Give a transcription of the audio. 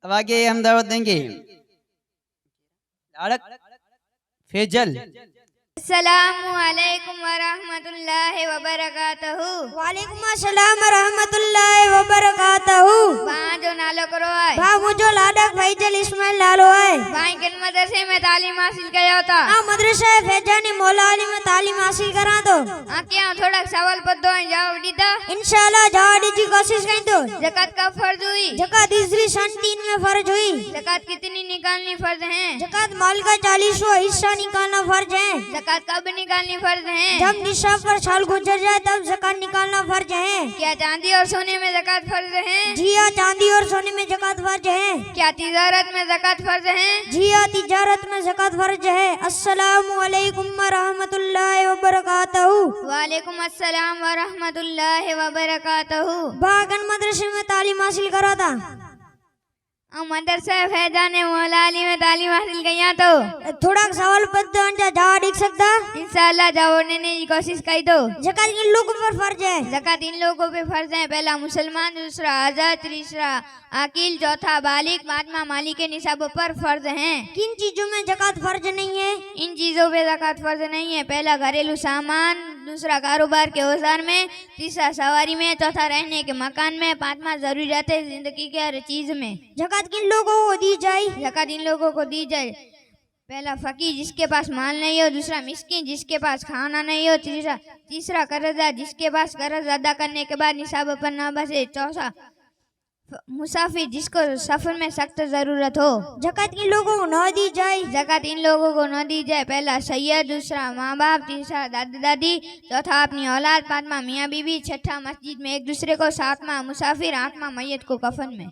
अब आगे हम दावत देंगे लाड़क फैजल। अस्सलामुअलैकुम वरहमतुल्लाहि वबरकातहू। वालेकुम अस्सलाम रहमतुल्लाहि व बरकातहू। वहाँ जो नालो करो है भा मुझो लाडक फैजल इस्माइल लालो है। वहाँ किन मदरसे में तालीम हासिल कया होता? आ मदरसा फैजानी मौला अली में तालीम हासिल करा तो क्या थोड़ा सवाल पढ़ो है जवाब दीदा इंशाल्लाह जवाब की कोशिश करें तो। ज़कात कब फर्ज हुई? ज़कात तीसरी सन 3 में फर्ज हुई। ज़कात कितनी निकालनी फर्ज है? ज़कात माल का 40वां हिस्सा निकालना फर्ज है। ज़कात कब निकालनी फर्ज है? जब निशाब पर साल गुजर जाए तब ज़कात निकालना फर्ज है। क्या चांदी और सोने में ज़कात फर्ज है? जी हाँ, चांदी और सोने में ज़कात फर्ज है। क्या तिजारत में ज़कात फर्ज है? जी हाँ, तिजारत में ज़कात फर्ज है। अस्सलामु अलैकुम व रहमतुल्लाहि व बरकातहू। वालेकुम अस्सलाम व रहमतुल्लाहि व बरकातहू। बागन मदरसे में तालीम हासिल करा था। मदरसा फैजाने मौला अली में तालीम हासिल कया तो थोड़ा सवाल पढ़ते हैं जवाब देख सकता इंशाल्लाह जवाब देने की कोशिश करी तो। ज़कात किन लोगों पर फर्ज है? ज़कात इन लोगों पे फर्ज है, पहला मुसलमान, दूसरा आजाद, तीसरा आकिल, चौथा बालिग, पांचवा मालिक के निसाब पर फर्ज है। किन चीजों में ज़कात फर्ज नहीं है? इन चीजों पे ज़कात फर्ज नहीं है, पहला घरेलू सामान, दूसरा कारोबार के औजार में, तीसरा सवारी में, चौथा रहने के मकान में, पांचवा जरूरियात जिंदगी के हर चीज में। ज़कात किन लोगों को दी जाए? ज़कात इन लोगों को दी जाए, पहला फकीर जिसके पास माल नहीं हो, दूसरा मिस्किन जिसके पास खाना नहीं हो, तीसरा कर्जदार जिसके पास कर्ज अदा करने के बाद निसाब पर न बचे, चौथा मुसाफिर जिसको सफर में सख्त जरूरत हो। ज़कात किन लोगों को न दी जाए? ज़कात इन लोगों को न दी जाए, पहला सैयद, दूसरा माँ बाप, तीसरा दादा दादी, चौथा अपनी औलाद, पांचवा मियाँ बीवी, छठा मस्जिद में एक दूसरे को, सातवां मुसाफिर, आठवां मैयत को कफन में।